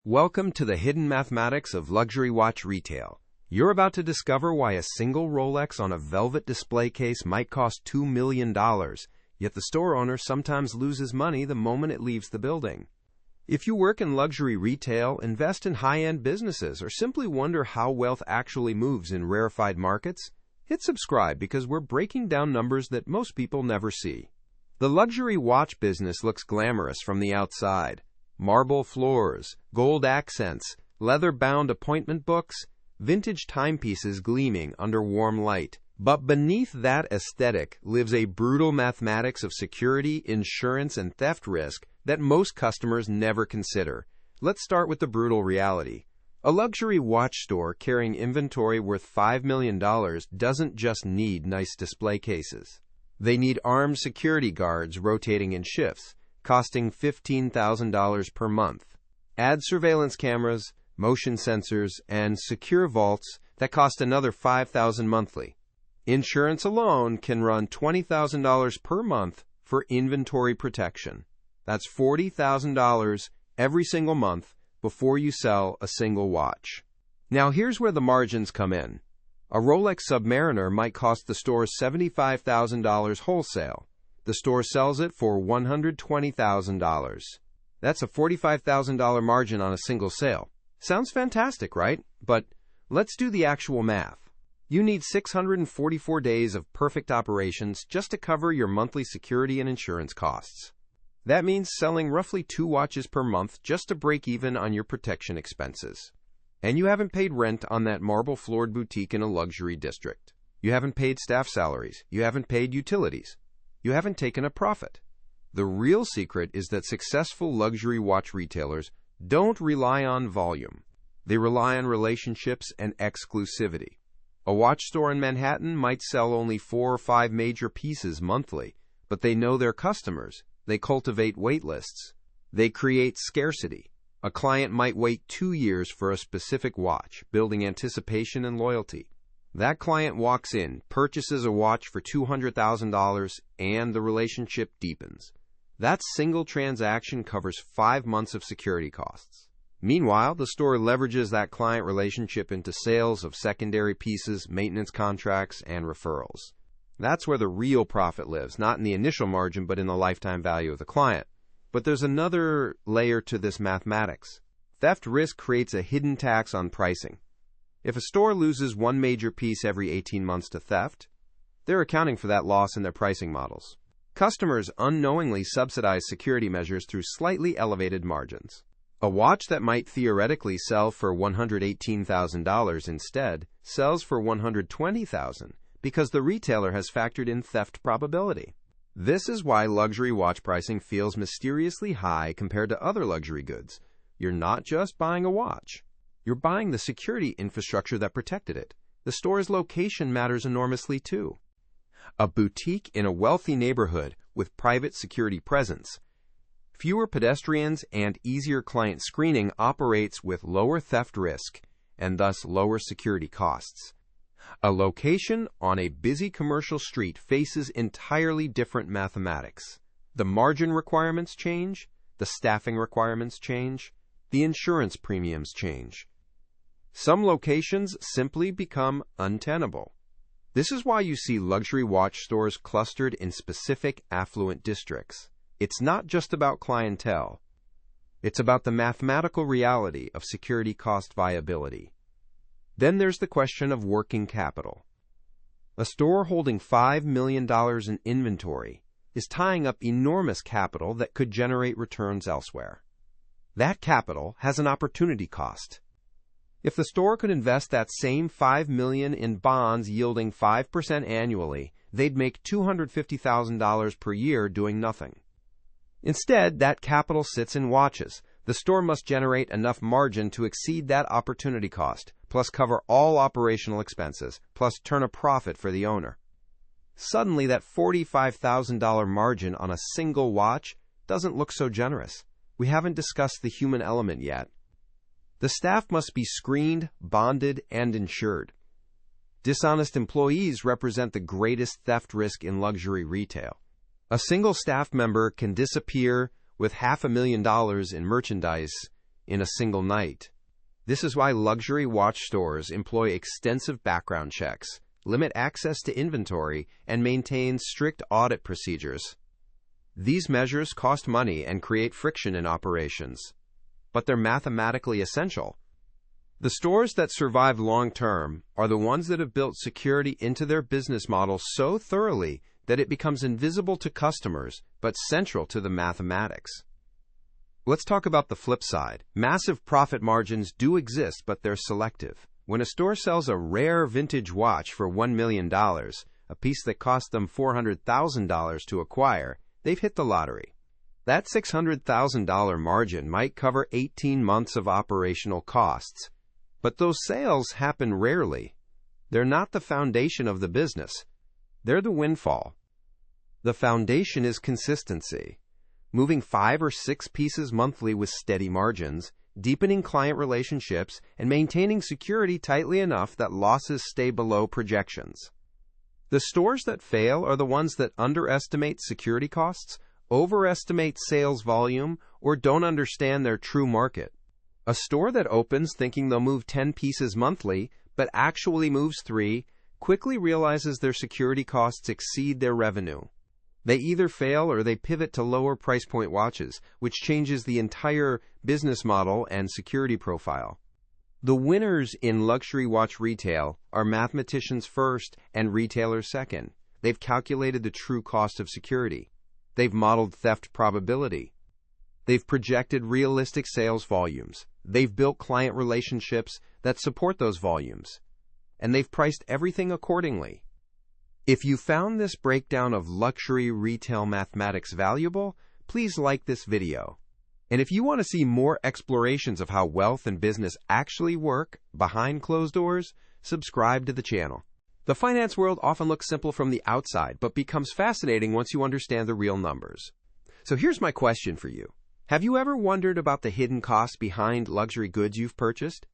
Welcome to the hidden mathematics of luxury watch retail. You're about to discover why a single Rolex on a velvet display case might cost $2 million, yet the store owner sometimes loses money the moment it leaves the building. If you work in luxury retail, invest in high-end businesses, or simply wonder how wealth actually moves in rarefied markets, hit subscribe because we're breaking down numbers that most people never see. The luxury watch business looks glamorous from the outside. Marble floors, gold accents, leather-bound appointment books, vintage timepieces gleaming under warm light. But beneath that aesthetic lives a brutal mathematics of security, insurance, and theft risk that most customers never consider. Let's start with the brutal reality. A luxury watch store carrying inventory worth $5 million doesn't just need nice display cases. They need armed security guards rotating in shifts, costing $15,000 per month. Add surveillance cameras, motion sensors, and secure vaults that cost another $5,000 monthly. Insurance alone can run $20,000 per month for inventory protection. That's $40,000 every single month before you sell a single watch. Now here's where the margins come in. A Rolex Submariner might cost the store $75,000 wholesale. The store sells it for $120,000. That's a $45,000 margin on a single sale. Sounds fantastic, right? But let's do the actual math. You need 644 days of perfect operations just to cover your monthly security and insurance costs. That means selling roughly 2 watches per month just to break even on your protection expenses. And you haven't paid rent on that marble-floored boutique in a luxury district. You haven't paid staff salaries. You haven't paid utilities. You haven't taken a profit. The real secret is that successful luxury watch retailers don't rely on volume. They rely on relationships and exclusivity. A watch store in Manhattan might sell only 4 or 5 major pieces monthly, but they know their customers. They cultivate wait lists. They create scarcity. A client might wait 2 years for a specific watch, building anticipation and loyalty. That client walks in, purchases a watch for $200,000, and the relationship deepens. That single transaction covers 5 months of security costs. Meanwhile, the store leverages that client relationship into sales of secondary pieces, maintenance contracts, and referrals. That's where the real profit lives, not in the initial margin, but in the lifetime value of the client. But there's another layer to this mathematics. Theft risk creates a hidden tax on pricing. If a store loses 1 major piece every 18 months to theft, they're accounting for that loss in their pricing models. Customers unknowingly subsidize security measures through slightly elevated margins. A watch that might theoretically sell for $118,000 instead sells for $120,000 because the retailer has factored in theft probability. This is why luxury watch pricing feels mysteriously high compared to other luxury goods. You're not just buying a watch. You're buying the security infrastructure that protected it. The store's location matters enormously too. A boutique in a wealthy neighborhood with private security presence, fewer pedestrians, and easier client screening operates with lower theft risk and thus lower security costs. A location on a busy commercial street faces entirely different mathematics. The margin requirements change, the staffing requirements change, the insurance premiums change. Some locations simply become untenable. This is why you see luxury watch stores clustered in specific affluent districts. It's not just about clientele. It's about the mathematical reality of security cost viability. Then there's the question of working capital. A store holding $5 million in inventory is tying up enormous capital that could generate returns elsewhere. That capital has an opportunity cost. If the store could invest that same $5 million in bonds yielding 5% annually, they'd make $250,000 per year doing nothing. Instead, that capital sits in watches. The store must generate enough margin to exceed that opportunity cost, plus cover all operational expenses, plus turn a profit for the owner. Suddenly, that $45,000 margin on a single watch doesn't look so generous. We haven't discussed the human element yet. The staff must be screened, bonded, and insured. Dishonest employees represent the greatest theft risk in luxury retail. A single staff member can disappear with $500,000 in merchandise in a single night. This is why luxury watch stores employ extensive background checks, limit access to inventory, and maintain strict audit procedures. These measures cost money and create friction in operations, but they're mathematically essential. The stores that survive long-term are the ones that have built security into their business model so thoroughly that it becomes invisible to customers, but central to the mathematics. Let's talk about the flip side. Massive profit margins do exist, but they're selective. When a store sells a rare vintage watch for $1 million, a piece that cost them $400,000 to acquire, they've hit the lottery. That $600,000 margin might cover 18 months of operational costs, but those sales happen rarely. They're not the foundation of the business. They're the windfall. The foundation is consistency. Moving 5 or 6 pieces monthly with steady margins, deepening client relationships, and maintaining security tightly enough that losses stay below projections. The stores that fail are the ones that underestimate security costs, overestimate sales volume, or don't understand their true market. A store that opens thinking they'll move 10 pieces monthly, but actually moves 3, quickly realizes their security costs exceed their revenue. They either fail or they pivot to lower price point watches, which changes the entire business model and security profile. The winners in luxury watch retail are mathematicians first and retailers second. They've calculated the true cost of security. They've modeled theft probability. They've projected realistic sales volumes. They've built client relationships that support those volumes. And they've priced everything accordingly. If you found this breakdown of luxury retail mathematics valuable, please like this video. And if you want to see more explorations of how wealth and business actually work behind closed doors, subscribe to the channel. The finance world often looks simple from the outside, but becomes fascinating once you understand the real numbers. So here's my question for you. Have you ever wondered about the hidden costs behind luxury goods you've purchased?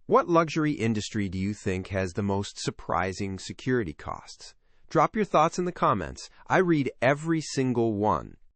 What luxury industry do you think has the most surprising security costs? Drop your thoughts in the comments. I read every single one.